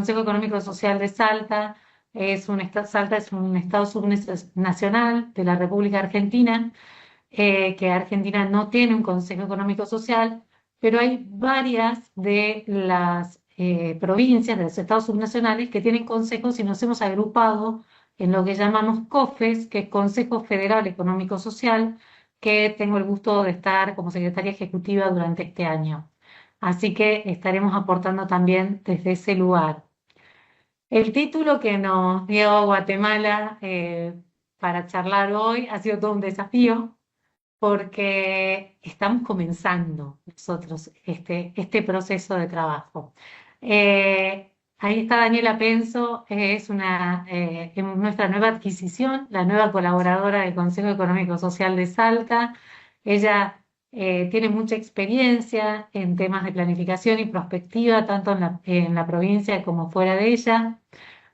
Consejo Económico Social de Salta Salta es un estado subnacional de la República Argentina, que Argentina no tiene un Consejo Económico Social, pero hay varias de las provincias, de los estados subnacionales, que tienen consejos y nos hemos agrupado en lo que llamamos COFES, que es Consejo Federal Económico Social, que tengo el gusto de estar como secretaria ejecutiva durante este año. Así que estaremos aportando también desde ese lugar. El título que nos dio Guatemala para charlar hoy ha sido todo un desafío porque estamos comenzando nosotros este proceso de trabajo. Ahí está Daniela Penso, es nuestra nueva adquisición, la nueva colaboradora del Consejo Económico Social de Salta. Ella tiene mucha experiencia en temas de planificación y prospectiva, tanto en la provincia como fuera de ella.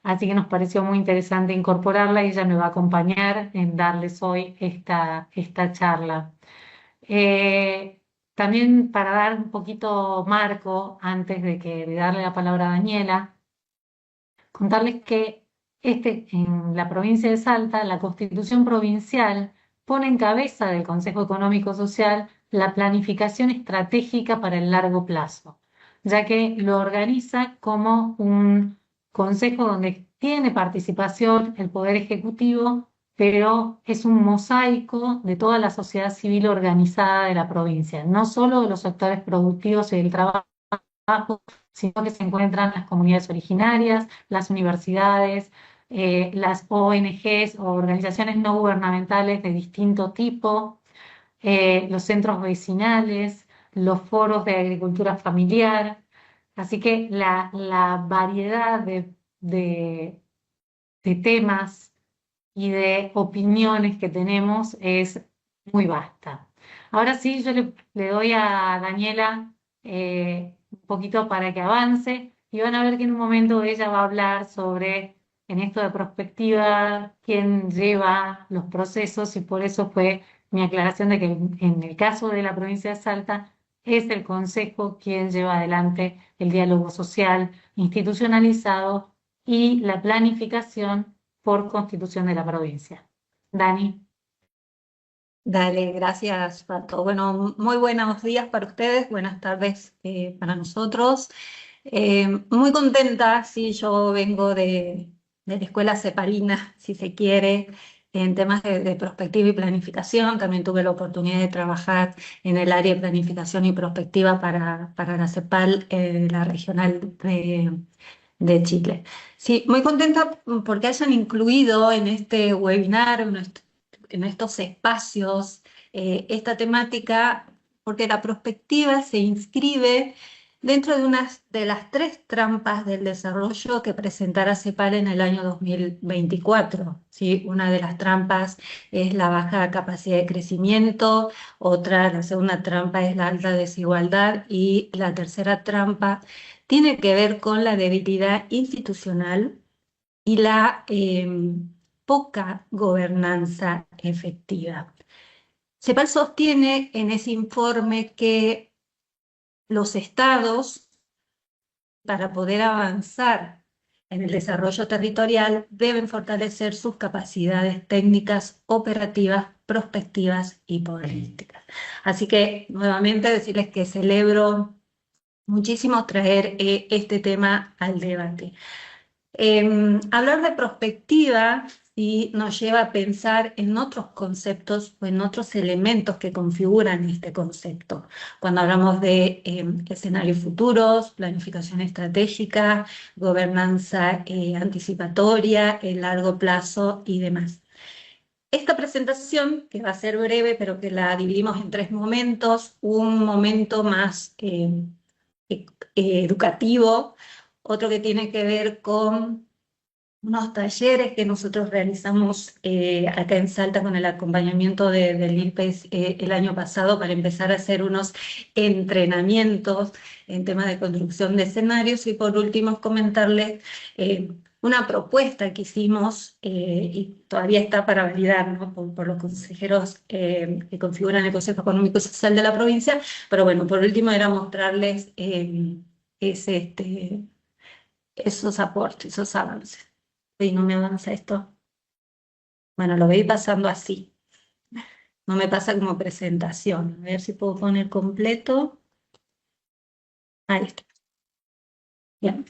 Así que nos pareció muy interesante incorporarla y ella me va a acompañar en darles hoy esta charla. Eh, También para dar un poquito marco, antes de darle la palabra a Daniela, contarles que en la provincia de Salta, la Constitución provincial pone en cabeza del Consejo Económico Social la planificación estratégica para el largo plazo, ya que lo organiza como un consejo donde tiene participación el Poder Ejecutivo, pero es un mosaico de toda la sociedad civil organizada de la provincia, no solo de los sectores productivos y del trabajo, sino que se encuentran las comunidades originarias, las universidades, las ONGs o organizaciones no gubernamentales de distinto tipo, los centros vecinales, los foros de agricultura familiar. Así que la variedad de temas y de opiniones que tenemos es muy vasta. Ahora sí, le doy a Daniela un poquito para que avance y van a ver que en un momento ella va a hablar sobre, en esto de prospectiva, quién lleva los procesos y por eso fue mi aclaración de que en el caso de la provincia de Salta es el Consejo quien lleva adelante el diálogo social institucionalizado y la planificación por constitución de la provincia. Dani. Dale, gracias, Pato. Bueno, muy buenos días para ustedes, buenas tardes para nosotros. Muy contenta, sí, yo vengo de la escuela cepalina, si se quiere, en temas de prospectiva y planificación. También tuve la oportunidad de trabajar en el área de planificación y prospectiva para la CEPAL, la regional de Chile. Sí, muy contenta porque hayan incluido en este webinar, en estos espacios, esta temática, porque la prospectiva se inscribe dentro de unas de las tres trampas del desarrollo que presentará CEPAL en el año 2024. ¿Sí? Una de las trampas es la baja capacidad de crecimiento, la segunda trampa es la alta desigualdad y la tercera trampa tiene que ver con la debilidad institucional y la poca gobernanza efectiva. CEPAL sostiene en ese informe que los estados, para poder avanzar en el desarrollo territorial, deben fortalecer sus capacidades técnicas, operativas, prospectivas y políticas. Así que, nuevamente, decirles que celebro muchísimo traer este tema al debate. Hablar de prospectiva sí nos lleva a pensar en otros conceptos o en otros elementos que configuran este concepto. Cuando hablamos de escenarios futuros, planificación estratégica, gobernanza anticipatoria, el largo plazo y demás. Esta presentación, que va a ser breve, pero que la dividimos en tres momentos, un momento más educativo, otro que tiene que ver con unos talleres que nosotros realizamos acá en Salta con el acompañamiento del INPES el año pasado para empezar a hacer unos entrenamientos en temas de construcción de escenarios y por último comentarles una propuesta que hicimos y todavía está para validar, ¿no? por los consejeros que configuran el Consejo Económico y Social de la provincia, pero bueno, por último era mostrarles ese esos aportes, esos avances. Y no me avanza esto. Bueno, lo voy pasando así. No me pasa como presentación. A ver si puedo poner completo. Ahí está. Bien.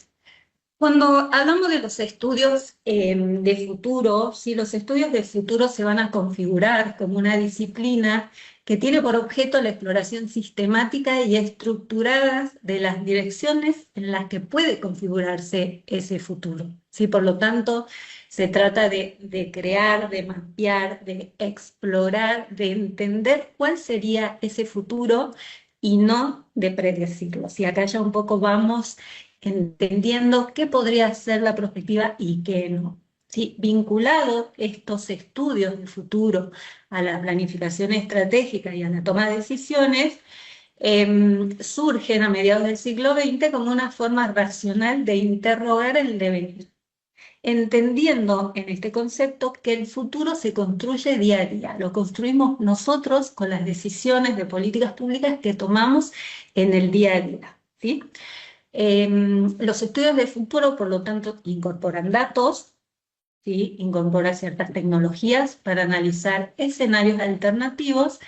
Cuando hablamos de los estudios de futuro, sí, los estudios de futuro se van a configurar como una disciplina que tiene por objeto la exploración sistemática y estructurada de las direcciones en las que puede configurarse ese futuro. ¿Sí? Por lo tanto, se trata de crear, de mapear, de explorar, de entender cuál sería ese futuro y no de predecirlo. Si acá ya un poco vamos entendiendo qué podría ser la perspectiva y qué no. ¿Sí? Vinculado estos estudios de futuro a la planificación estratégica y a la toma de decisiones, surgen a mediados del siglo XX como una forma racional de interrogar el devenir, entendiendo en este concepto que el futuro se construye día a día, lo construimos nosotros con las decisiones de políticas públicas que tomamos en el día a día. ¿Sí? Los estudios de futuro, por lo tanto, incorporan datos, ¿sí? Incorporan ciertas tecnologías para analizar escenarios alternativos,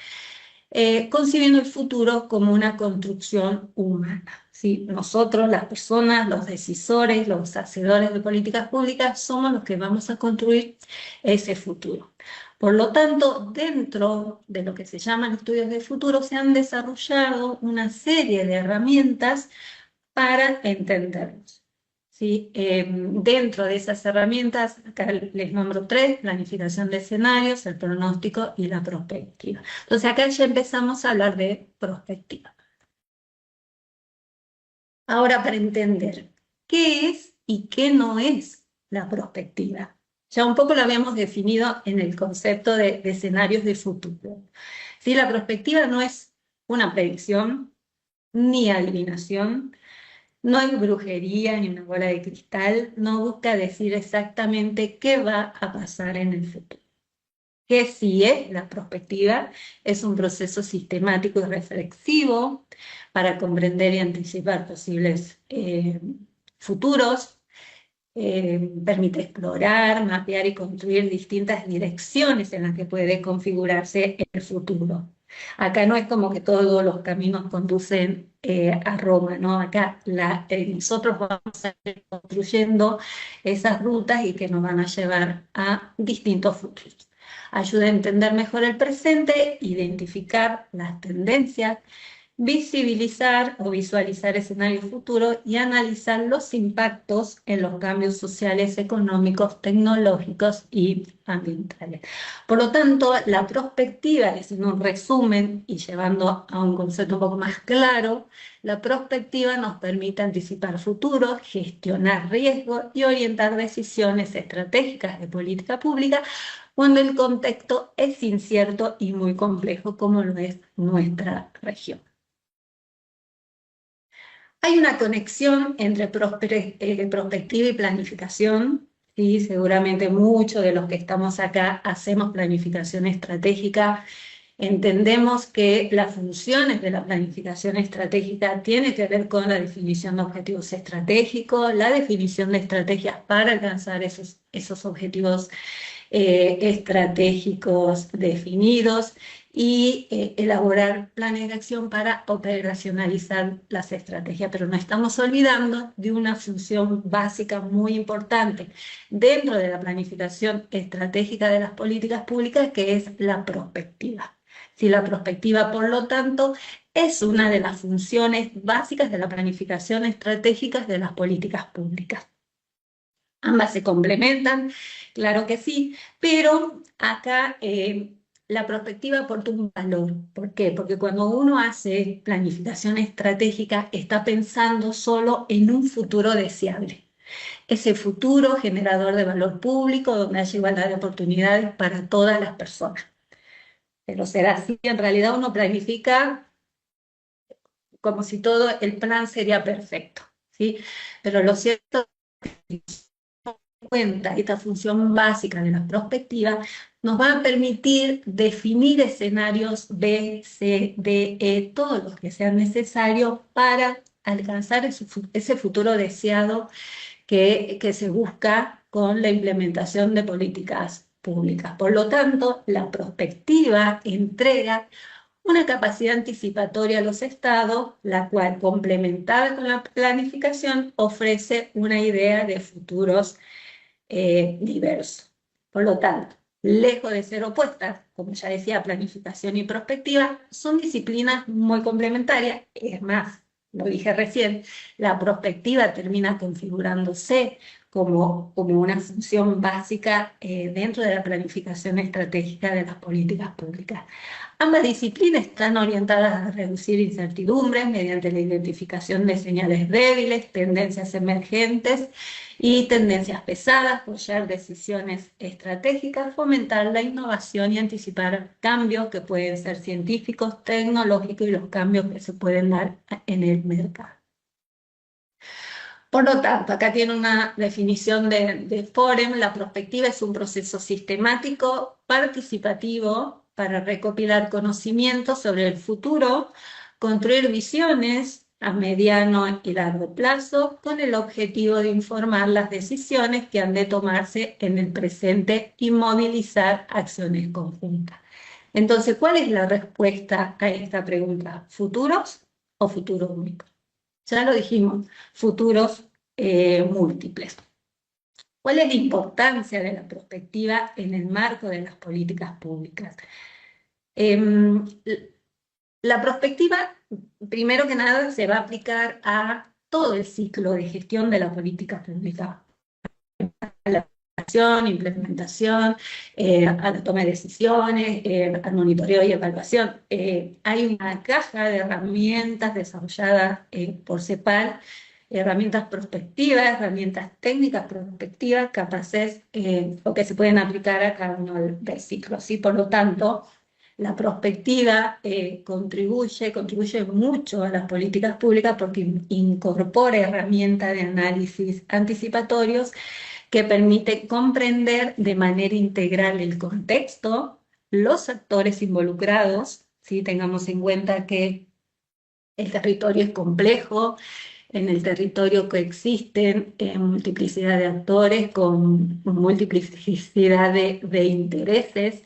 concibiendo el futuro como una construcción humana. ¿Sí? Nosotros, las personas, los decisores, los hacedores de políticas públicas, somos los que vamos a construir ese futuro. Por lo tanto, dentro de lo que se llaman estudios de futuro, se han desarrollado una serie de herramientas para entendernos. ¿Sí? Dentro de esas herramientas, acá les nombro tres: planificación de escenarios, el pronóstico y la prospectiva. Entonces acá ya empezamos a hablar de prospectiva. Ahora, para entender qué es y qué no es la prospectiva. Ya un poco lo habíamos definido en el concepto de escenarios de futuro. ¿Sí? La prospectiva no es una predicción ni adivinación. No es brujería ni una bola de cristal, no busca decir exactamente qué va a pasar en el futuro. Que sí es la prospectiva, es un proceso sistemático y reflexivo para comprender y anticipar posibles futuros, permite explorar, mapear y construir distintas direcciones en las que puede configurarse el futuro. Acá no es como que todos los caminos conducen a Roma, ¿no? Acá nosotros vamos a ir construyendo esas rutas y que nos van a llevar a distintos futuros. Ayuda a entender mejor el presente, identificar las tendencias, visibilizar o visualizar escenarios futuros y analizar los impactos en los cambios sociales, económicos, tecnológicos y ambientales. Por lo tanto, la prospectiva, es en un resumen y llevando a un concepto un poco más claro, la prospectiva nos permite anticipar futuros, gestionar riesgos y orientar decisiones estratégicas de política pública cuando el contexto es incierto y muy complejo, como lo es nuestra región. Hay una conexión entre prospectiva y planificación. Sí, seguramente muchos de los que estamos acá hacemos planificación estratégica. Entendemos que las funciones de la planificación estratégica tienen que ver con la definición de objetivos estratégicos, la definición de estrategias para alcanzar esos objetivos estratégicos definidos y elaborar planes de acción para operacionalizar las estrategias. Pero no estamos olvidando de una función básica muy importante dentro de la planificación estratégica de las políticas públicas, que es la prospectiva. Si la prospectiva, por lo tanto, es una de las funciones básicas de la planificación estratégica de las políticas públicas. Ambas se complementan, claro que sí, pero acá la perspectiva aporta un valor. ¿Por qué? Porque cuando uno hace planificación estratégica está pensando solo en un futuro deseable. Ese futuro generador de valor público donde haya igualdad de oportunidades para todas las personas. Pero será así, en realidad uno planifica como si todo el plan sería perfecto, ¿sí? Pero lo cierto es que cuenta esta función básica de la prospectiva, nos va a permitir definir escenarios B, C, D, E, todos los que sean necesarios para alcanzar ese futuro deseado que se busca con la implementación de políticas públicas. Por lo tanto, la prospectiva entrega una capacidad anticipatoria a los estados, la cual, complementada con la planificación, ofrece una idea de futuros diversos. Por lo tanto, lejos de ser opuestas, como ya decía, planificación y prospectiva, son disciplinas muy complementarias. Es más, lo dije recién, la prospectiva termina configurándose como una función básica dentro de la planificación estratégica de las políticas públicas. Ambas disciplinas están orientadas a reducir incertidumbres mediante la identificación de señales débiles, tendencias emergentes y tendencias pesadas, apoyar decisiones estratégicas, fomentar la innovación y anticipar cambios que pueden ser científicos, tecnológicos y los cambios que se pueden dar en el mercado. Por lo tanto, acá tiene una definición de Forem: la prospectiva es un proceso sistemático, participativo, para recopilar conocimientos sobre el futuro, construir visiones a mediano y largo plazo, con el objetivo de informar las decisiones que han de tomarse en el presente y movilizar acciones conjuntas. Entonces, ¿cuál es la respuesta a esta pregunta? ¿Futuros o futuros únicos? Ya lo dijimos, futuros múltiples. ¿Cuál es la importancia de la prospectiva en el marco de las políticas públicas? La prospectiva, primero que nada, se va a aplicar a todo el ciclo de gestión de la política pública. A la implementación, a la toma de decisiones, al monitoreo y evaluación. Hay una caja de herramientas desarrolladas por CEPAL, herramientas prospectivas, herramientas técnicas prospectivas, capaces o que se pueden aplicar a cada uno del ciclo. ¿Sí? Por lo tanto, la prospectiva contribuye mucho a las políticas públicas porque incorpora herramientas de análisis anticipatorios que permite comprender de manera integral el contexto, los actores involucrados. ¿Sí? Tengamos en cuenta que el territorio es complejo, en el territorio coexisten multiplicidad de actores con multiplicidad de intereses.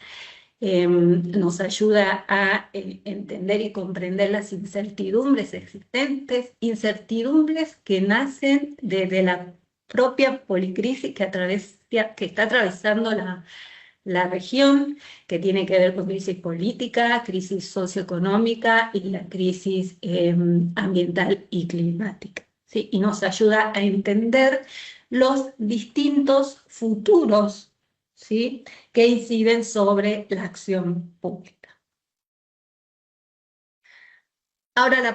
Nos ayuda a entender y comprender las incertidumbres existentes, incertidumbres que nacen desde la propia policrisis que está atravesando la región, que tiene que ver con crisis política, crisis socioeconómica y la crisis ambiental y climática. ¿Sí? Y nos ayuda a entender los distintos futuros, ¿sí?, que inciden sobre la acción pública. Ahora,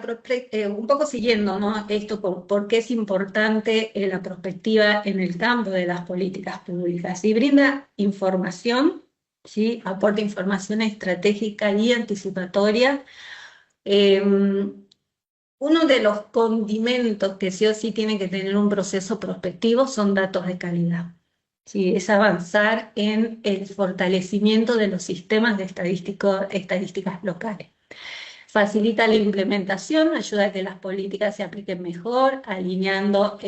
un poco siguiendo, ¿no?, esto, por qué es importante la prospectiva en el campo de las políticas públicas. Y brinda información, ¿sí?, aporta información estratégica y anticipatoria. Uno de los condimentos que sí o sí tiene que tener un proceso prospectivo son datos de calidad. Sí, es avanzar en el fortalecimiento de los sistemas de estadísticas locales. Facilita la implementación, ayuda a que las políticas se apliquen mejor, alineando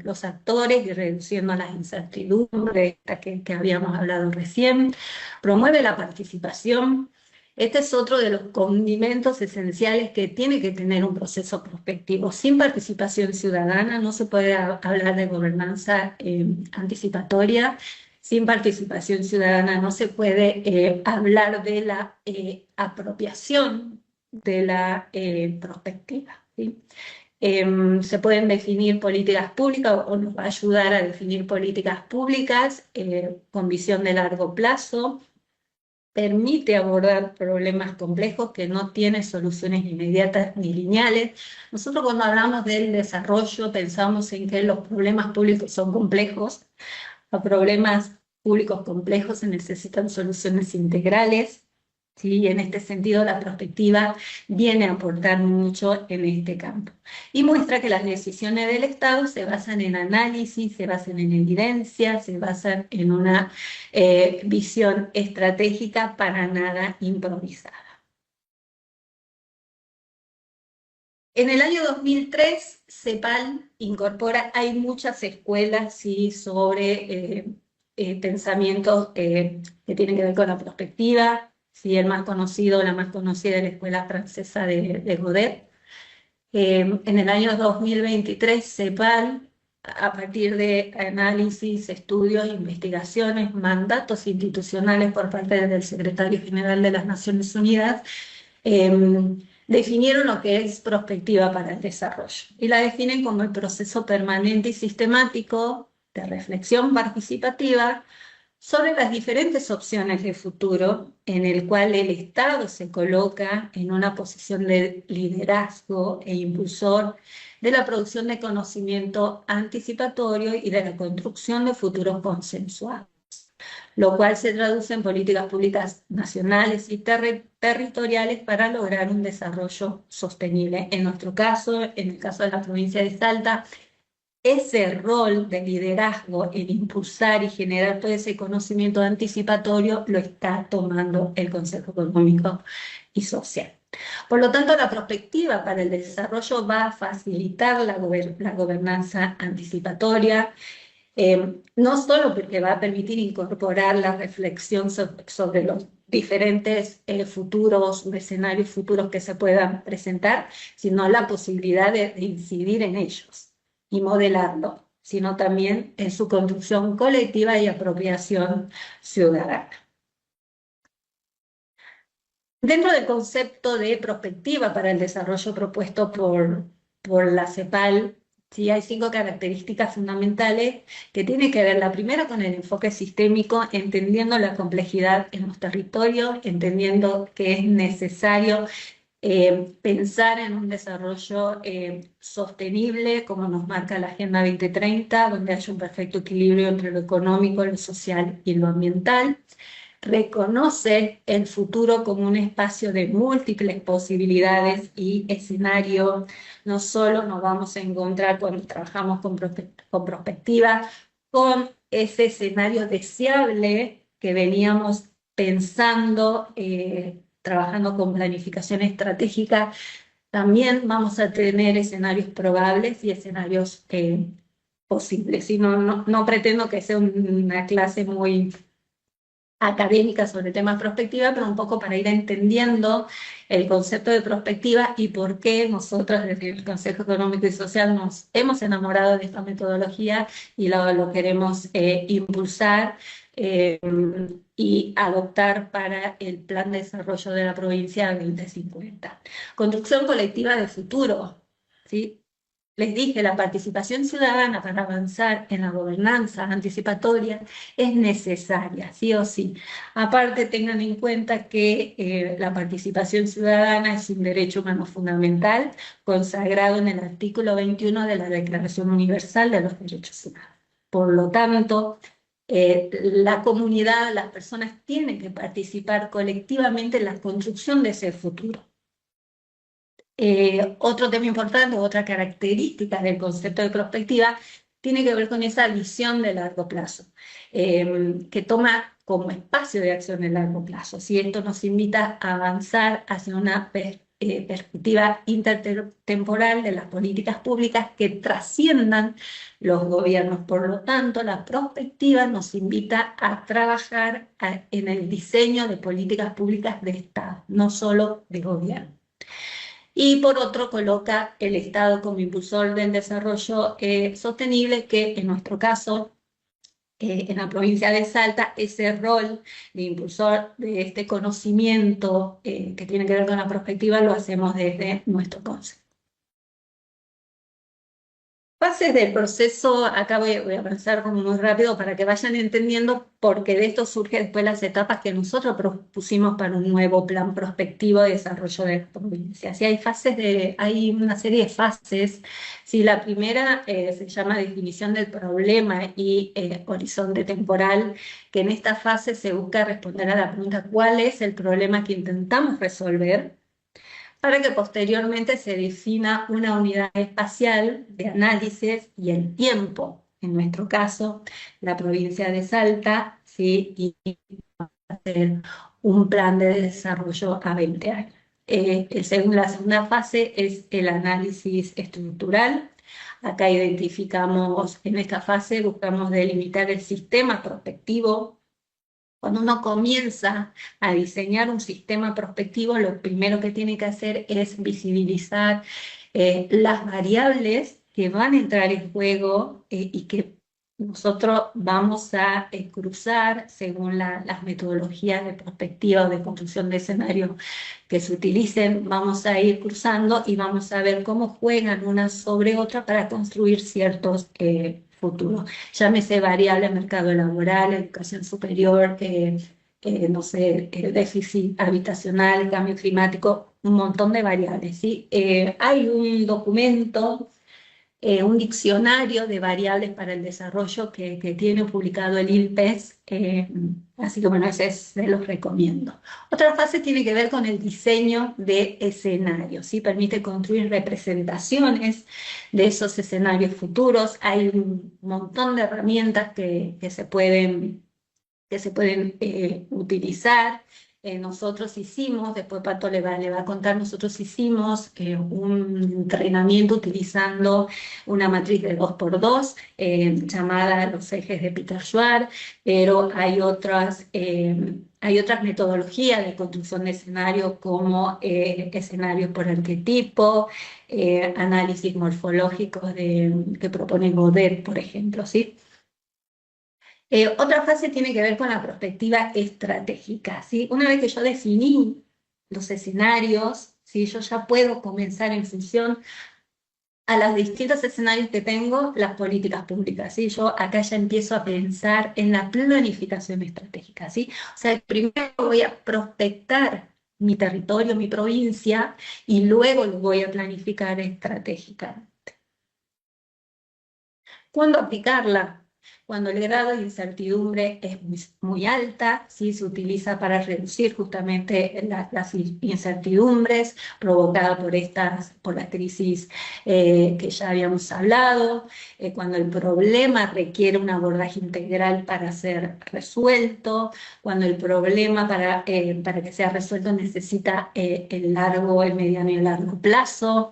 los actores y reduciendo las incertidumbres que habíamos hablado recién. Promueve la participación. Este es otro de los condimentos esenciales que tiene que tener un proceso prospectivo. Sin participación ciudadana no se puede hablar de gobernanza anticipatoria. Sin participación ciudadana no se puede hablar de la apropiación de la perspectiva. ¿Sí? Se pueden definir políticas públicas o nos va a ayudar a definir políticas públicas con visión de largo plazo. Permite abordar problemas complejos que no tienen soluciones inmediatas ni lineales. Nosotros cuando hablamos del desarrollo pensamos en que los problemas públicos son complejos. Los problemas públicos complejos se necesitan soluciones integrales. ¿Sí? En este sentido, la perspectiva viene a aportar mucho en este campo. Y muestra que las decisiones del Estado se basan en análisis, se basan en evidencia, se basan en una visión estratégica para nada improvisada. En el año 2003, CEPAL incorpora, hay muchas escuelas ¿sí? sobre pensamientos que tienen que ver con la perspectiva, ¿sí? El más conocido, la más conocida es la escuela francesa de Godet. En el año 2023, CEPAL, a partir de análisis, estudios, investigaciones, mandatos institucionales por parte del Secretario General de las Naciones Unidas, definieron lo que es prospectiva para el desarrollo y la definen como el proceso permanente y sistemático de reflexión participativa sobre las diferentes opciones de futuro en el cual el Estado se coloca en una posición de liderazgo e impulsor de la producción de conocimiento anticipatorio y de la construcción de futuros consensuados, lo cual se traduce en políticas públicas nacionales y territoriales para lograr un desarrollo sostenible. En nuestro caso, en el caso de la provincia de Salta, ese rol de liderazgo en impulsar y generar todo ese conocimiento anticipatorio lo está tomando el Consejo Económico y Social. Por lo tanto, la perspectiva para el desarrollo va a facilitar la gobernanza anticipatoria, no solo porque va a permitir incorporar la reflexión sobre los diferentes futuros, escenarios futuros que se puedan presentar, sino la posibilidad de incidir en ellos y modelarlo, sino también en su construcción colectiva y apropiación ciudadana. Dentro del concepto de prospectiva para el desarrollo propuesto por la CEPAL, sí hay 5 características fundamentales que tienen que ver, la primera, con el enfoque sistémico, entendiendo la complejidad en los territorios, entendiendo que es necesario pensar en un desarrollo sostenible, como nos marca la Agenda 2030, donde haya un perfecto equilibrio entre lo económico, lo social y lo ambiental. Reconoce el futuro como un espacio de múltiples posibilidades y escenarios. No solo nos vamos a encontrar cuando trabajamos con perspectiva, con ese escenario deseable que veníamos pensando, trabajando con planificación estratégica, también vamos a tener escenarios probables y escenarios posibles. Y no pretendo que sea una clase muy académica sobre temas de prospectiva, pero un poco para ir entendiendo el concepto de prospectiva y por qué nosotros desde el Consejo Económico y Social nos hemos enamorado de esta metodología y lo queremos impulsar y adoptar para el Plan de Desarrollo de la Provincia 2050. Construcción colectiva de futuro, ¿sí? Les dije, la participación ciudadana para avanzar en la gobernanza anticipatoria es necesaria, sí o sí. Aparte, tengan en cuenta que la participación ciudadana es un derecho humano fundamental consagrado en el artículo 21 de la Declaración Universal de los Derechos Humanos. Por lo tanto, la comunidad, las personas tienen que participar colectivamente en la construcción de ese futuro. Otro tema importante, otra característica del concepto de prospectiva, tiene que ver con esa visión de largo plazo, que toma como espacio de acción el largo plazo. Si esto nos invita a avanzar hacia una perspectiva intertemporal de las políticas públicas que trasciendan los gobiernos. Por lo tanto, la prospectiva nos invita a trabajar en el diseño de políticas públicas de Estado, no solo de gobierno. Y por otro, coloca el Estado como impulsor del desarrollo sostenible, que en nuestro caso, en la provincia de Salta, ese rol de impulsor de este conocimiento que tiene que ver con la perspectiva lo hacemos desde nuestro consejo. Fases del proceso, acá voy a avanzar como muy rápido para que vayan entendiendo, porque de esto surgen después las etapas que nosotros propusimos para un nuevo plan prospectivo de desarrollo de la provincia. Si hay una serie de fases. Si la primera se llama definición del problema y horizonte temporal, que en esta fase se busca responder a la pregunta ¿cuál es el problema que intentamos resolver?, para que posteriormente se defina una unidad espacial de análisis y el tiempo, en nuestro caso, la provincia de Salta, ¿sí? Y hacer un plan de desarrollo a 20 años. La segunda fase es el análisis estructural. Acá identificamos, en esta fase buscamos delimitar el sistema prospectivo. Cuando uno comienza a diseñar un sistema prospectivo, lo primero que tiene que hacer es visibilizar las variables que van a entrar en juego y que nosotros vamos a cruzar según las metodologías de perspectiva o de construcción de escenarios que se utilicen. Vamos a ir cruzando y vamos a ver cómo juegan una sobre otra para construir ciertos futuros. Llámese variable mercado laboral, educación superior, no sé, déficit habitacional, cambio climático, un montón de variables, ¿sí? Hay un documento, un diccionario de variables para el desarrollo que tiene publicado el INPES, así que bueno, ese se los recomiendo. Otra fase tiene que ver con el diseño de escenarios, ¿sí? Permite construir representaciones de esos escenarios futuros. Hay un montón de herramientas que se pueden utilizar. Nosotros hicimos, después Pato le va a contar, nosotros hicimos un entrenamiento utilizando una matriz de 2x2 llamada los ejes de Peter Schwartz, pero hay otras metodologías de construcción de escenarios como escenarios por arquetipo, análisis morfológicos que propone Godet, por ejemplo, ¿sí? Otra fase tiene que ver con la perspectiva estratégica, ¿sí? Una vez que yo definí los escenarios, ¿sí? Yo ya puedo comenzar en función a los distintos escenarios que tengo, las políticas públicas, ¿sí? Yo acá ya empiezo a pensar en la planificación estratégica, ¿sí? O sea, primero voy a prospectar mi territorio, mi provincia, y luego lo voy a planificar estratégicamente. ¿Cuándo aplicarla? Cuando el grado de incertidumbre es muy alta, ¿sí? Se utiliza para reducir justamente las incertidumbres provocadas por la crisis que ya habíamos hablado, cuando el problema requiere un abordaje integral para ser resuelto, cuando el problema para que sea resuelto necesita el mediano y el largo plazo.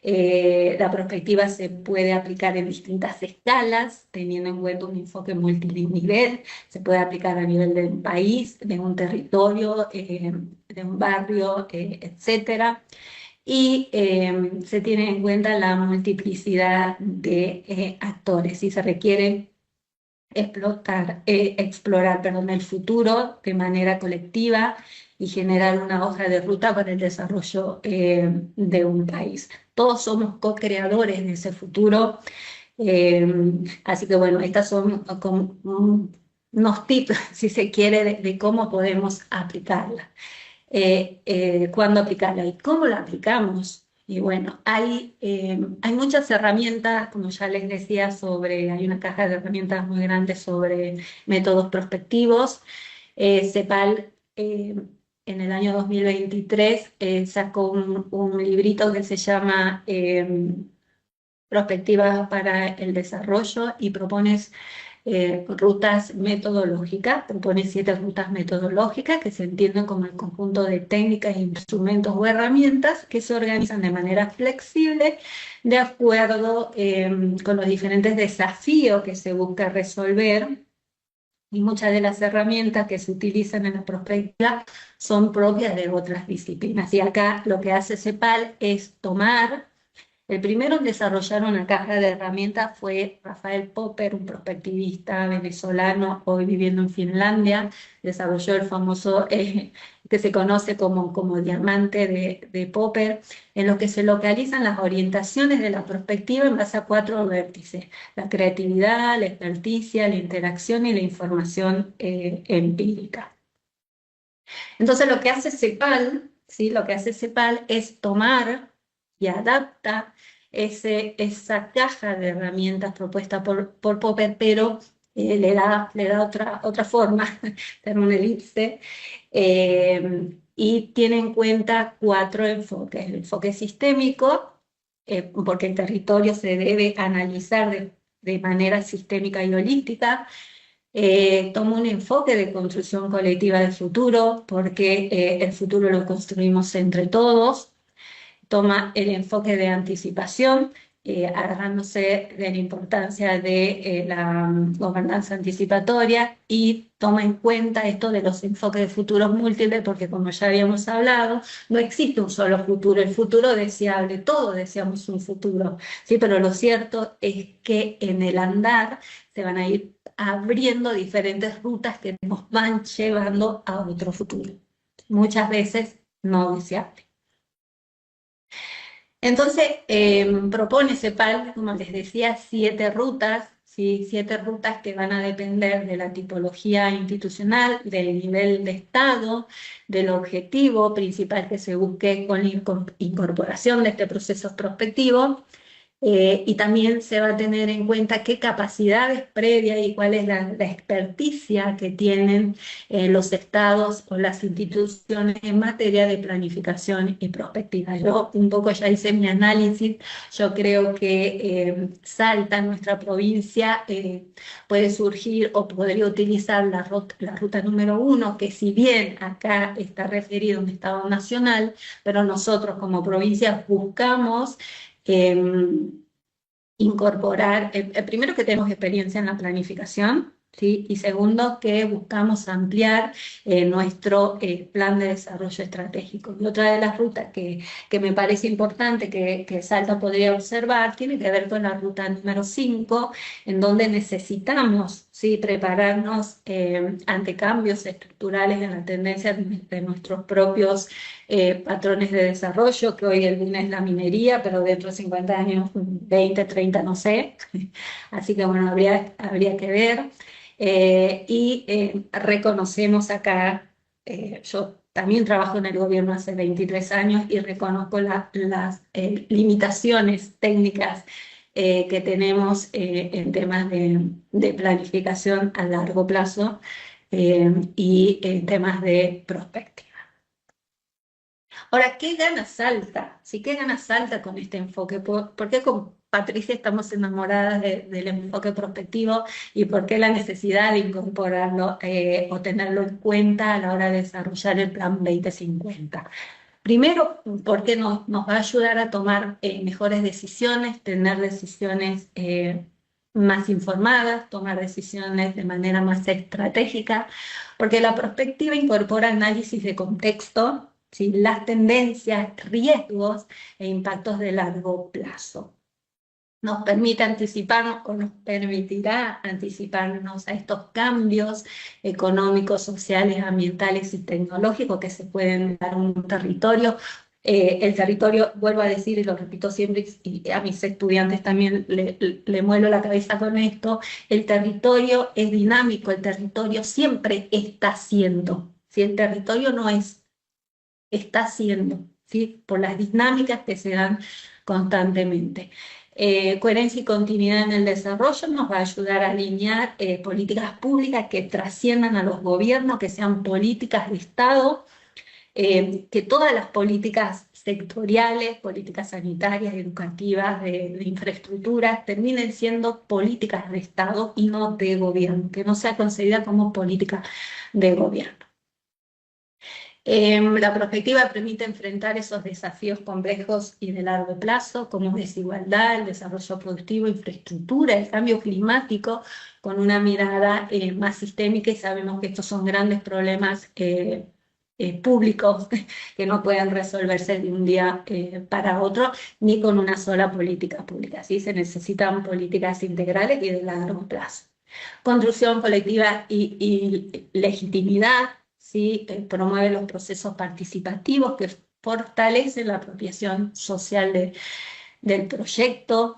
La perspectiva se puede aplicar en distintas escalas, teniendo en cuenta un enfoque multinivel. Se puede aplicar a nivel de un país, de un territorio, de un barrio, etcétera. Y se tiene en cuenta la multiplicidad de actores y se requiere explorar, el futuro de manera colectiva y generar una hoja de ruta para el desarrollo de un país. Todos somos co-creadores de ese futuro, eh, así que bueno, estas son como unos tips, si se quiere, de cómo podemos aplicarla. Cuándo aplicarla y cómo la aplicamos. Y bueno, hay muchas herramientas, como ya les decía, hay una caja de herramientas muy grande sobre métodos prospectivos. CEPAL en el año 2023 sacó un librito que se llama Prospectivas para el Desarrollo y rutas metodológicas, propone 7 rutas metodológicas que se entienden como el conjunto de técnicas, instrumentos o herramientas que se organizan de manera flexible de acuerdo con los diferentes desafíos que se busca resolver. Y muchas de las herramientas que se utilizan en la prospectiva son propias de otras disciplinas. Y acá lo que hace CEPAL es tomar. El primero en desarrollar una caja de herramientas fue Rafael Popper, un prospectivista venezolano hoy viviendo en Finlandia. Desarrolló el famoso que se conoce como diamante de Popper, en lo que se localizan las orientaciones de la perspectiva en base a 4 vértices: la creatividad, la experticia, la interacción y la información empírica. Entonces lo que hace CEPAL, ¿sí? Lo que hace CEPAL es tomar y adapta esa caja de herramientas propuesta por Popper, pero le da otra forma, termina una elipse, y tiene en cuenta 4 enfoques. El enfoque sistémico, porque el territorio se debe analizar de manera sistémica y holística. Toma un enfoque de construcción colectiva del futuro, porque el futuro lo construimos entre todos. Toma el enfoque de anticipación, agarrándose de la importancia de la gobernanza anticipatoria, y toma en cuenta esto de los enfoques de futuros múltiples, porque como ya habíamos hablado, no existe un solo futuro, el futuro deseable, todos deseamos un futuro, ¿sí? Pero lo cierto es que en el andar se van a ir abriendo diferentes rutas que nos van llevando a otro futuro, muchas veces no deseable. Entonces, propone CEPAL, como les decía, 7 rutas, ¿sí? 7 rutas que van a depender de la tipología institucional, del nivel de Estado, del objetivo principal que se busque con la incorporación de este proceso prospectivo. Y también se va a tener en cuenta qué capacidades previas y cuál es la experticia que tienen los estados o las instituciones en materia de planificación y prospectiva. Yo un poco ya hice mi análisis. Yo creo que Salta, nuestra provincia, puede surgir o podría utilizar la ruta número 1, que si bien acá está referido a un estado nacional, pero nosotros como provincia buscamos incorporar, primero, que tenemos experiencia en la planificación, ¿sí? Y segundo, que buscamos ampliar nuestro plan de desarrollo estratégico. Y otra de las rutas que me parece importante que Salta podría observar tiene que ver con la ruta número 5, en donde necesitamos, ¿sí?, prepararnos ante cambios estructurales en la tendencia de nuestros propios patrones de desarrollo, que hoy el boom es la minería, pero dentro de 50 años, 20, 30, no sé. Así que bueno, habría que ver. Reconocemos acá, yo también trabajo en el gobierno hace 23 años y reconozco las limitaciones técnicas que tenemos en temas de planificación a largo plazo y en temas de prospectiva. Ahora, ¿qué gana Salta? ¿Sí? ¿Qué gana Salta con este enfoque? ¿Por qué con Patricia estamos enamoradas del enfoque prospectivo, y por qué la necesidad de incorporarlo o tenerlo en cuenta a la hora de desarrollar el Plan 2050? Primero, porque nos va a ayudar a tomar mejores decisiones, tener decisiones más informadas, tomar decisiones de manera más estratégica, porque la perspectiva incorpora análisis de contexto, ¿sí?, las tendencias, riesgos e impactos de largo plazo. Nos permite anticiparnos, o nos permitirá anticiparnos a estos cambios económicos, sociales, ambientales y tecnológicos que se pueden dar en un territorio. El territorio, vuelvo a decir y lo repito siempre, y a mis estudiantes también le muelo la cabeza con esto: el territorio es dinámico, el territorio siempre está siendo. Si el territorio no es, está siendo, ¿sí?, por las dinámicas que se dan constantemente. Coherencia y continuidad en el desarrollo nos va a ayudar a alinear políticas públicas que trasciendan a los gobiernos, que sean políticas de Estado, que todas las políticas sectoriales, políticas sanitarias, educativas, de infraestructura, terminen siendo políticas de Estado y no de gobierno, que no sea concebida como política de gobierno. La perspectiva permite enfrentar esos desafíos complejos y de largo plazo, como desigualdad, el desarrollo productivo, infraestructura, el cambio climático, con una mirada más sistémica, y sabemos que estos son grandes problemas públicos que no pueden resolverse de un día para otro, ni con una sola política pública. ¿Sí? Se necesitan políticas integrales y de largo plazo. Construcción colectiva y legitimidad, ¿sí? Promueve los procesos participativos que fortalecen la apropiación social del proyecto.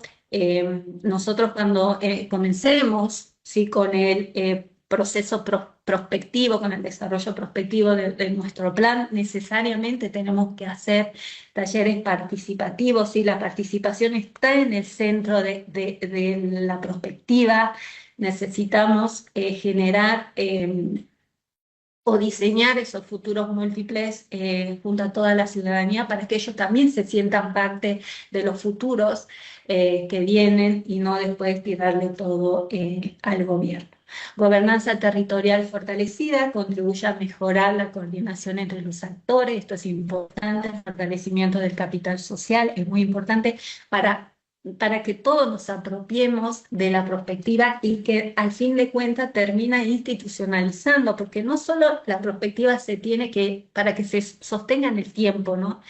Nosotros, cuando comencemos, ¿sí?, con el proceso prospectivo, con el desarrollo prospectivo de nuestro plan, necesariamente tenemos que hacer talleres participativos, ¿sí? La participación está en el centro de la prospectiva. Necesitamos generar o diseñar esos futuros múltiples junto a toda la ciudadanía, para que ellos también se sientan parte de los futuros que vienen, y no después tirarle todo al gobierno. Gobernanza territorial fortalecida contribuye a mejorar la coordinación entre los actores. Esto es importante, el fortalecimiento del capital social es muy importante para que todos nos apropiemos de la perspectiva y que al fin de cuentas termina institucionalizando, porque no solo la perspectiva se tiene que, para que se sostenga en el tiempo, ¿no?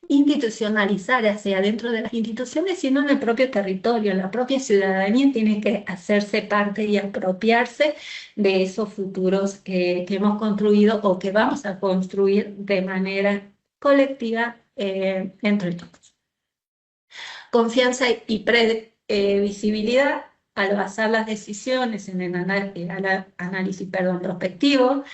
Institucionalizar hacia dentro de las instituciones, sino en el propio territorio. La propia ciudadanía tiene que hacerse parte y apropiarse de esos futuros que hemos construido o que vamos a construir de manera colectiva entre todos. Confianza y previsibilidad al basar las decisiones en el análisis prospectivo.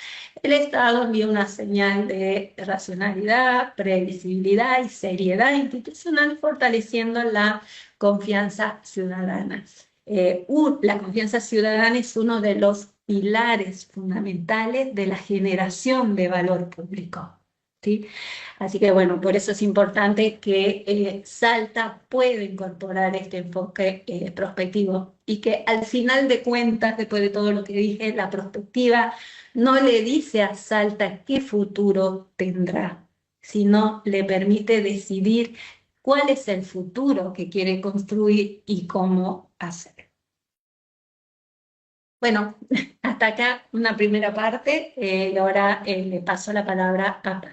El Estado envía una señal de racionalidad, previsibilidad y seriedad institucional, fortaleciendo la confianza ciudadana. La confianza ciudadana es uno de los pilares fundamentales de la generación de valor público, ¿sí? Así que bueno, por eso es importante que Salta pueda incorporar este enfoque prospectivo y que al final de cuentas, después de todo lo que dije, la prospectiva no le dice a Salta qué futuro tendrá, sino le permite decidir cuál es el futuro que quiere construir y cómo hacer. Bueno, hasta acá una primera parte y ahora le paso la palabra a Pat.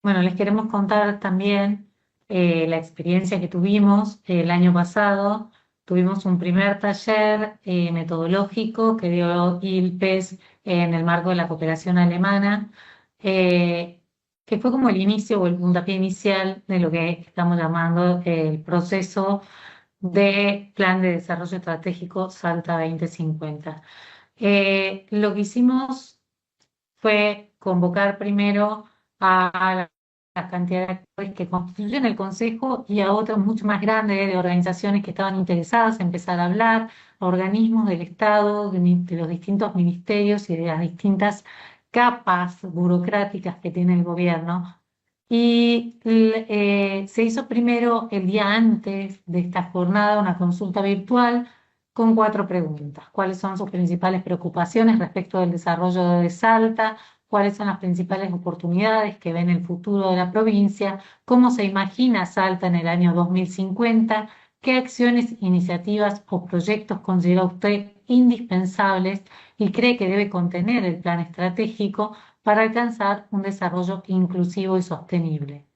Bueno, les queremos contar también la experiencia que tuvimos el año pasado. Tuvimos un primer taller metodológico que dio ILPES en el marco de la cooperación alemana, eh, que fue como el inicio o el puntapié inicial de lo que estamos llamando el proceso de Plan de Desarrollo Estratégico Salta 2050. Lo que hicimos fue convocar primero a la cantidad de actores que constituyen el Consejo y a otros mucho más grandes de organizaciones que estaban interesadas en empezar a hablar, a organismos del Estado, de los distintos ministerios y de las distintas capas burocráticas que tiene el gobierno. Y se hizo primero el día antes de esta jornada una consulta virtual con 4 preguntas. ¿Cuáles son sus principales preocupaciones respecto del desarrollo de Salta? ¿Cuáles son las principales oportunidades que ve en el futuro de la provincia? ¿Cómo se imagina Salta en el año 2050? ¿Qué acciones, iniciativas o proyectos considera usted indispensables y cree que debe contener el plan estratégico para alcanzar un desarrollo inclusivo y sostenible?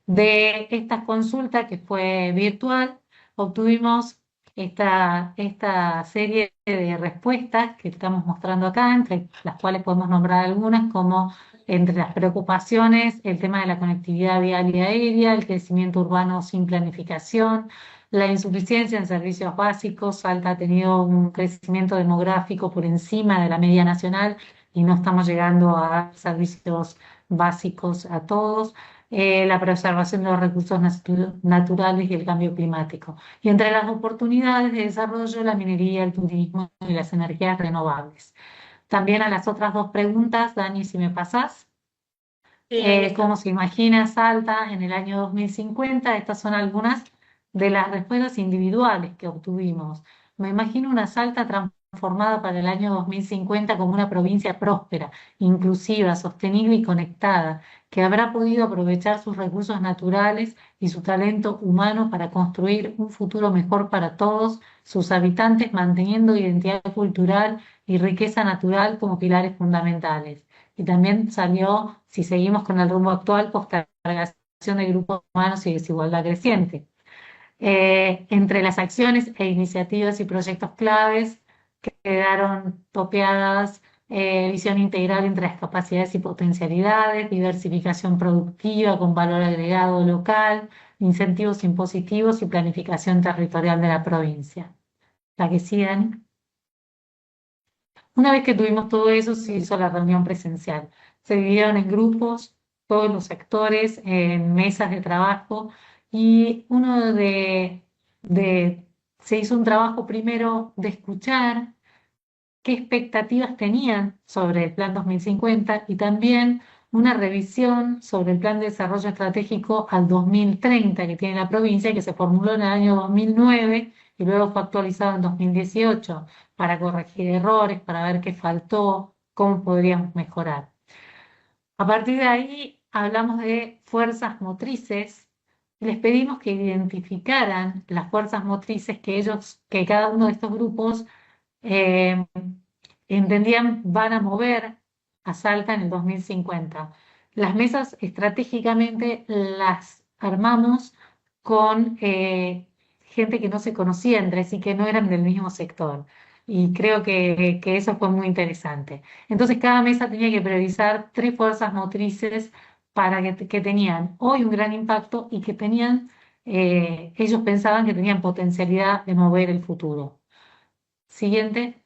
De esta consulta que fue virtual, obtuvimos esta serie de respuestas que estamos mostrando acá, entre las cuales podemos nombrar algunas como entre las preocupaciones, el tema de la conectividad vial y aérea, el crecimiento urbano sin planificación, la insuficiencia en servicios básicos. Salta ha tenido un crecimiento demográfico por encima de la media nacional y no estamos llegando a servicios básicos a todos, la preservación de los recursos naturales y el cambio climático. Y entre las oportunidades de desarrollo, la minería, el turismo y las energías renovables. También a las otras 2 preguntas, Dani, si me pasás. ¿Cómo se imagina Salta en el año 2050? Estas son algunas de las respuestas individuales que obtuvimos. Me imagino una Salta transformada para el año 2050 como una provincia próspera, inclusiva, sostenible y conectada, que habrá podido aprovechar sus recursos naturales y su talento humano para construir un futuro mejor para todos sus habitantes, manteniendo identidad cultural y riqueza natural como pilares fundamentales. Y también salió, si seguimos con el rumbo actual, postergación de grupos humanos y desigualdad creciente. Entre las acciones e iniciativas y proyectos claves quedaron topeadas visión integral entre las capacidades y potencialidades, diversificación productiva con valor agregado local, incentivos impositivos y planificación territorial de la provincia. La que sigan. Una vez que tuvimos todo eso, se hizo la reunión presencial. Se dividieron en grupos, todos los sectores, en mesas de trabajo, y se hizo un trabajo primero de escuchar qué expectativas tenían sobre el Plan 2050 y también una revisión sobre el Plan de Desarrollo Estratégico al 2030 que tiene la provincia, que se formuló en el año 2009 y luego fue actualizado en 2018 para corregir errores, para ver qué faltó, cómo podríamos mejorar. A partir de ahí hablamos de fuerzas motrices y les pedimos que identificaran las fuerzas motrices que cada uno de estos grupos eh, entendían van a mover a Salta en el 2050. Las mesas estratégicamente las armamos con gente que no se conocía entre sí, que no eran del mismo sector. Y creo que eso fue muy interesante. Entonces cada mesa tenía que priorizar tres fuerzas motrices que tenían hoy un gran impacto y que tenían, ellos pensaban que tenían potencialidad de mover el futuro. Siguiente.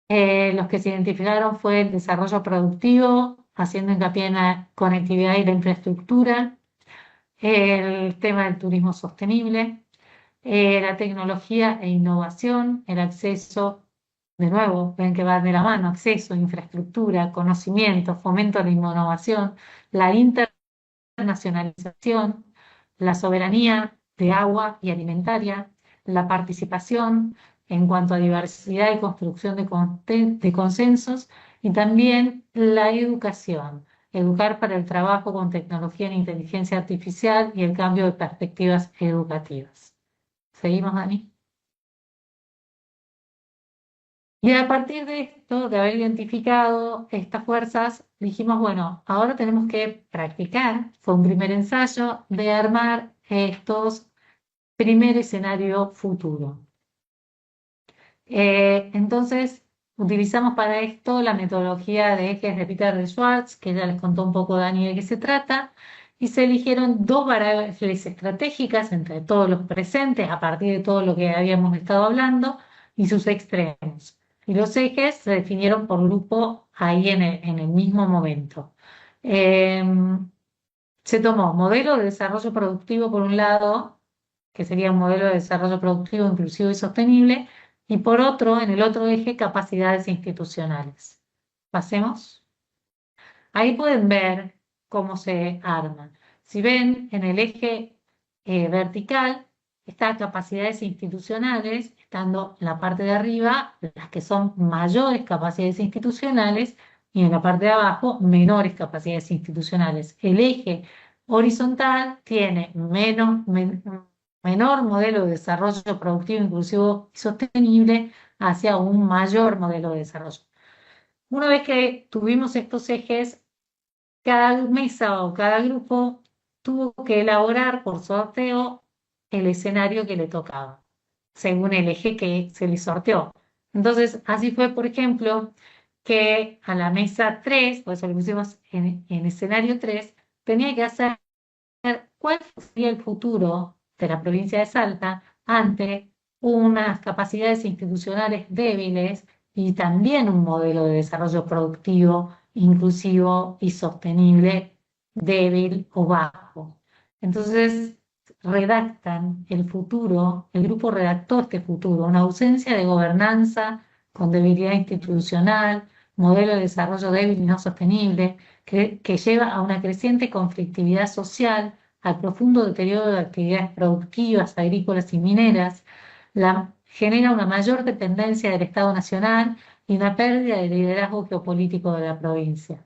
Los que se identificaron fue el desarrollo productivo, haciendo hincapié en la conectividad y la infraestructura, el tema del turismo sostenible, la tecnología e innovación, el acceso, de nuevo, ven que van de la mano, acceso, infraestructura, conocimiento, fomento de la innovación, la internacionalización, la soberanía de agua y alimentaria, la participación en cuanto a diversidad y construcción de consensos, y también la educación, educar para el trabajo con tecnología en inteligencia artificial y el cambio de perspectivas educativas. ¿Seguimos, Dani? Y a partir de esto, de haber identificado estas fuerzas, dijimos, bueno, ahora tenemos que practicar, fue un primer ensayo de armar estos primer escenario futuro. Entonces, utilizamos para esto la metodología de ejes de Peter de Schwartz, que ya les contó un poco Dani de qué se trata, y se eligieron dos variables estratégicas entre todos los presentes, a partir de todo lo que habíamos estado hablando, y sus extremos. Y los ejes se definieron por grupo ahí en el mismo momento. Eh, Se tomó modelo de desarrollo productivo por un lado, que sería un modelo de desarrollo productivo inclusivo y sostenible, y por otro, en el otro eje, capacidades institucionales. Pasemos. Ahí pueden ver cómo se arman. Si ven, en el eje vertical está capacidades institucionales, estando en la parte de arriba las que son mayores capacidades institucionales y en la parte de abajo menores capacidades institucionales. El eje horizontal tiene menor modelo de desarrollo productivo, inclusivo y sostenible hacia un mayor modelo de desarrollo. Una vez que tuvimos estos ejes, cada mesa o cada grupo tuvo que elaborar por sorteo el escenario que le tocaba, según el eje que se le sorteó. Entonces, así fue, por ejemplo, que a la mesa 3, por eso lo pusimos en escenario 3, tenía que hacer cuál sería el futuro de la provincia de Salta ante unas capacidades institucionales débiles y también un modelo de desarrollo productivo, inclusivo y sostenible débil o bajo. Entonces, redactan el futuro, el grupo redactó este futuro, una ausencia de gobernanza con debilidad institucional, modelo de desarrollo débil y no sostenible, que lleva a una creciente conflictividad social, al profundo deterioro de actividades productivas, agrícolas y mineras, genera una mayor dependencia del Estado Nacional y una pérdida de liderazgo geopolítico de la provincia.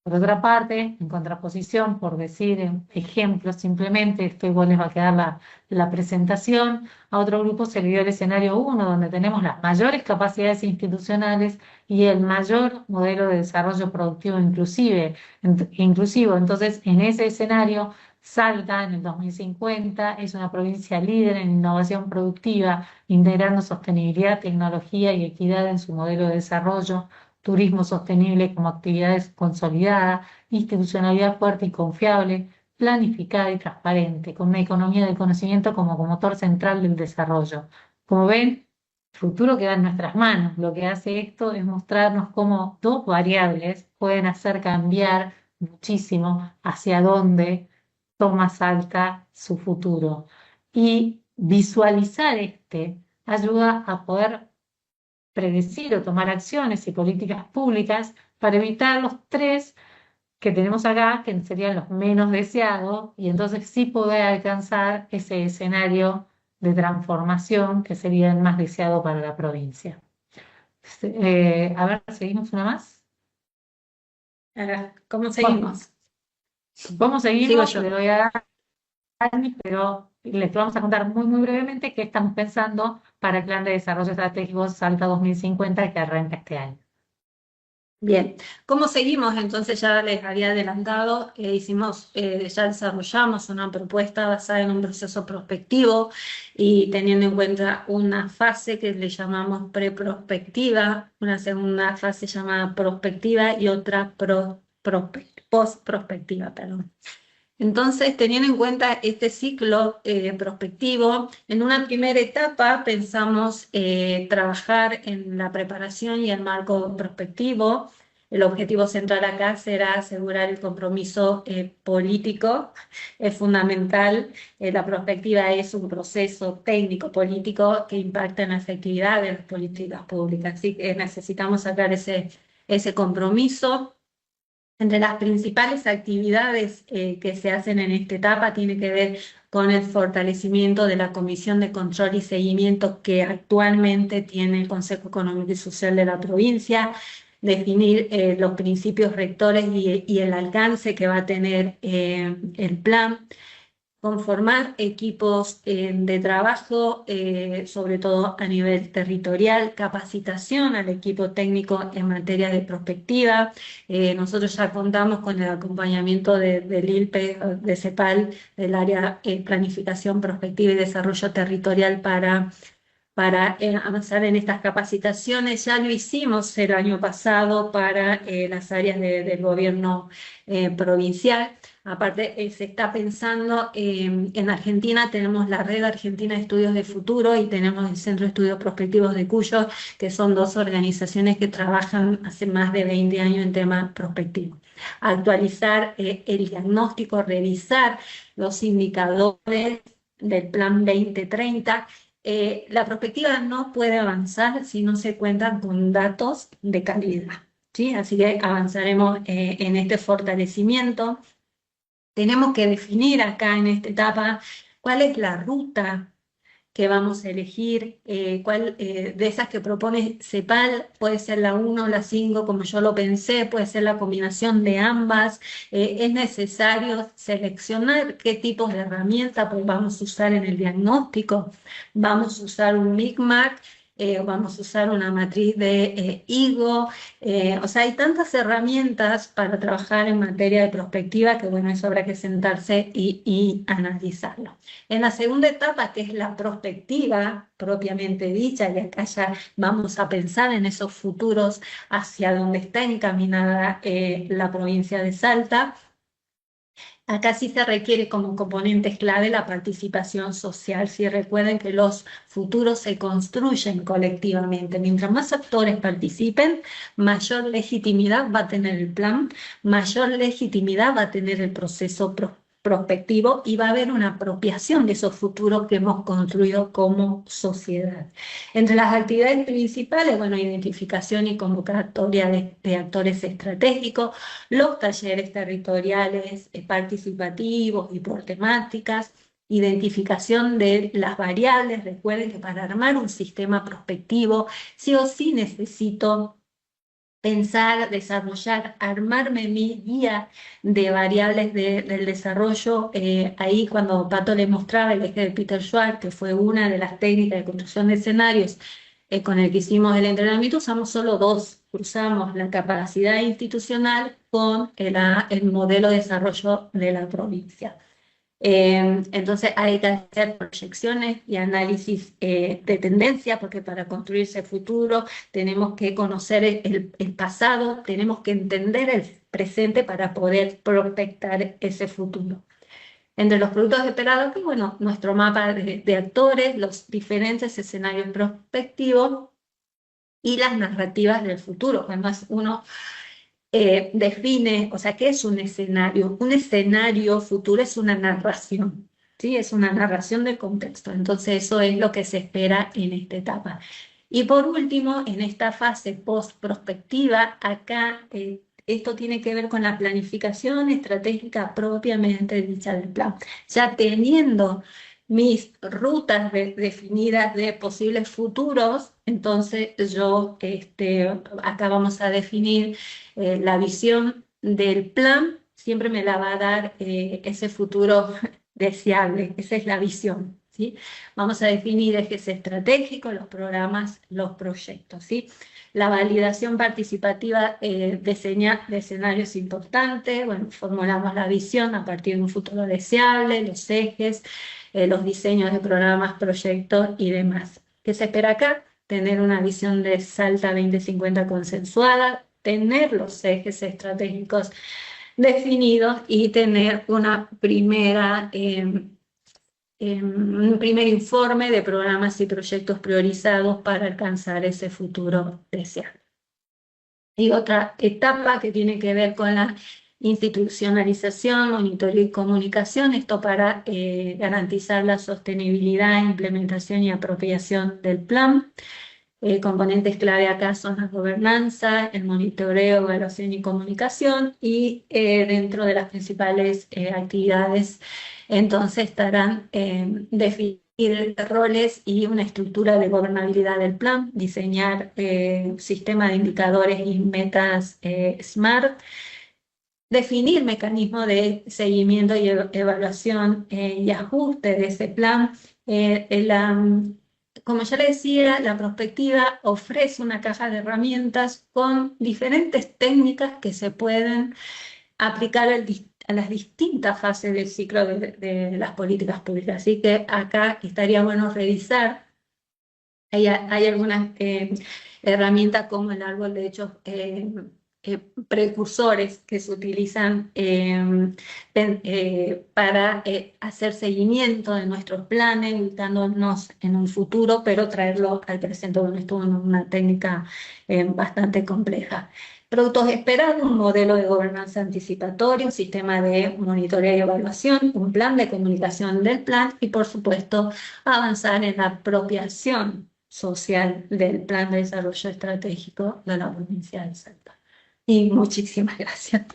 Por otra parte, en contraposición, por decir ejemplos simplemente, esto igual les va a quedar la presentación, a otro grupo se le dio el escenario 1, donde tenemos las mayores capacidades institucionales y el mayor modelo de desarrollo productivo inclusivo. Entonces, en ese escenario, Salta en el 2050 es una provincia líder en innovación productiva, integrando sostenibilidad, tecnología y equidad en su modelo de desarrollo, turismo sostenible como actividades consolidadas, institucionalidad fuerte y confiable, planificada y transparente, con una economía del conocimiento como motor central del desarrollo. Como ven, el futuro queda en nuestras manos. Lo que hace esto es mostrarnos cómo dos variables pueden hacer cambiar muchísimo hacia dónde toma Salta su futuro. Y visualizar ayuda a poder predecir o tomar acciones y políticas públicas para evitar los tres que tenemos acá, que serían los menos deseados, y entonces sí poder alcanzar ese escenario de transformación que sería el más deseado para la provincia. A ver, seguimos una más. ¿Cómo Bueno, seguimos? ¿cómo Sigo seguimos? yo. Le doy a Dani, pero les vamos a contar muy, muy brevemente qué estamos pensando para el Plan de Desarrollo Estratégico Salta 2050 que arranca este año. Bien, ¿cómo seguimos? Entonces ya les había adelantado, ya desarrollamos una propuesta basada en un proceso prospectivo y teniendo en cuenta una fase que le llamamos preprospectiva, una segunda fase llamada prospectiva y otra postprospectiva, perdón. Entonces, teniendo en cuenta este ciclo prospectivo, en una primera etapa pensamos trabajar en la preparación y el marco prospectivo. El objetivo central acá será asegurar el compromiso político. Es fundamental. La prospectiva es un proceso técnico-político que impacta en la efectividad de las políticas públicas. Así que necesitamos sacar ese compromiso. Entre las principales actividades que se hacen en esta etapa tiene que ver con el fortalecimiento de la Comisión de Control y Seguimiento que actualmente tiene el Consejo Económico y Social de la provincia, definir los principios rectores y el alcance que va a tener el plan, conformar equipos de trabajo, sobre todo a nivel territorial, capacitación al equipo técnico en materia de prospectiva. Nosotros ya contamos con el acompañamiento del ILPE, de CEPAL, del área Planificación, Prospectiva y Desarrollo Territorial para avanzar en estas capacitaciones. Ya lo hicimos el año pasado para las áreas del gobierno provincial. Aparte, se está pensando, en Argentina tenemos la Red Argentina de Estudios de Futuro y tenemos el Centro de Estudios Prospectivos de Cuyo, que son dos organizaciones que trabajan hace más de 20 años en temas prospectivos. Actualizar el diagnóstico, revisar los indicadores del Plan 2030. La prospectiva no puede avanzar si no se cuentan con datos de calidad, ¿sí? Así que avanzaremos en este fortalecimiento. Tenemos que definir acá en esta etapa cuál es la ruta que vamos a elegir, cuál de esas que propone CEPAL, puede ser la 1 o la 5, como yo lo pensé, puede ser la combinación de ambas. Es necesario seleccionar qué tipos de herramientas pues, vamos a usar en el diagnóstico. Vamos a usar un MICMAC, vamos a usar una matriz de IGO. O sea, hay tantas herramientas para trabajar en materia de prospectiva que, bueno, eso habrá que sentarse y analizarlo. En la segunda etapa, que es la prospectiva propiamente dicha, y acá ya vamos a pensar en esos futuros hacia donde está encaminada la provincia de Salta. Acá sí se requiere como componentes clave la participación social. Si recuerden que los futuros se construyen colectivamente. Mientras más actores participen, mayor legitimidad va a tener el plan, mayor legitimidad va a tener el proceso prospectivo y va a haber una apropiación de esos futuros que hemos construido como sociedad. Entre las actividades principales, bueno, identificación y convocatoria de actores estratégicos, los talleres territoriales participativos y por temáticas, identificación de las variables. Recuerden que para armar un sistema prospectivo, sí o sí necesito pensar, desarrollar, armarme mi guía de variables del desarrollo. Ahí cuando Pato le mostraba el eje de Peter Schwartz, que fue una de las técnicas de construcción de escenarios con el que hicimos el entrenamiento, usamos solo dos. Cruzamos la capacidad institucional con el modelo de desarrollo de la provincia. Entonces hay que hacer proyecciones y análisis de tendencia, porque para construir ese futuro tenemos que conocer el pasado, tenemos que entender el presente para poder prospectar ese futuro. Entre los productos esperados, que bueno, nuestro mapa de actores, los diferentes escenarios prospectivos y las narrativas del futuro. Además, uno define, o sea, ¿qué es un escenario? Un escenario futuro es una narración, ¿sí? Es una narración del contexto. Entonces, eso es lo que se espera en esta etapa. Y por último, en esta fase post-prospectiva, acá esto tiene que ver con la planificación estratégica propiamente dicha del plan. Ya teniendo mis rutas definidas de posibles futuros. Entonces yo, acá vamos a definir la visión del plan, siempre me la va a dar ese futuro deseable, esa es la visión, ¿sí? Vamos a definir ejes estratégicos, los programas, los proyectos, ¿sí? La validación participativa de escenarios importantes. Bueno, formulamos la visión a partir de un futuro deseable, los ejes, los diseños de programas, proyectos y demás. ¿Qué se espera acá? Tener una visión de Salta 2050 consensuada, tener los ejes estratégicos definidos y tener un primer informe de programas y proyectos priorizados para alcanzar ese futuro deseado. Y otra etapa que tiene que ver con la institucionalización, monitoreo y comunicación, esto para garantizar la sostenibilidad, implementación y apropiación del plan. Componentes clave acá son la gobernanza, el monitoreo, evaluación y comunicación, y dentro de las principales actividades entonces estarán definir roles y una estructura de gobernabilidad del plan, diseñar un sistema de indicadores y metas SMART, definir mecanismos de seguimiento y evaluación y ajuste de ese plan. Como ya le decía, la prospectiva ofrece una caja de herramientas con diferentes técnicas que se pueden aplicar a las distintas fases del ciclo de las políticas públicas. Así que acá estaría bueno revisar. Hay algunas herramientas como el árbol de hechos precursores que se utilizan para hacer seguimiento de nuestros planes, ubicándonos en un futuro, pero traerlo al presente. Bueno, esto es una técnica bastante compleja. Productos esperados: un modelo de gobernanza anticipatorio, un sistema de monitoreo y evaluación, un plan de comunicación del plan y, por supuesto, avanzar en la apropiación social del Plan de Desarrollo Estratégico de la provincia de Salta. Y muchísimas gracias.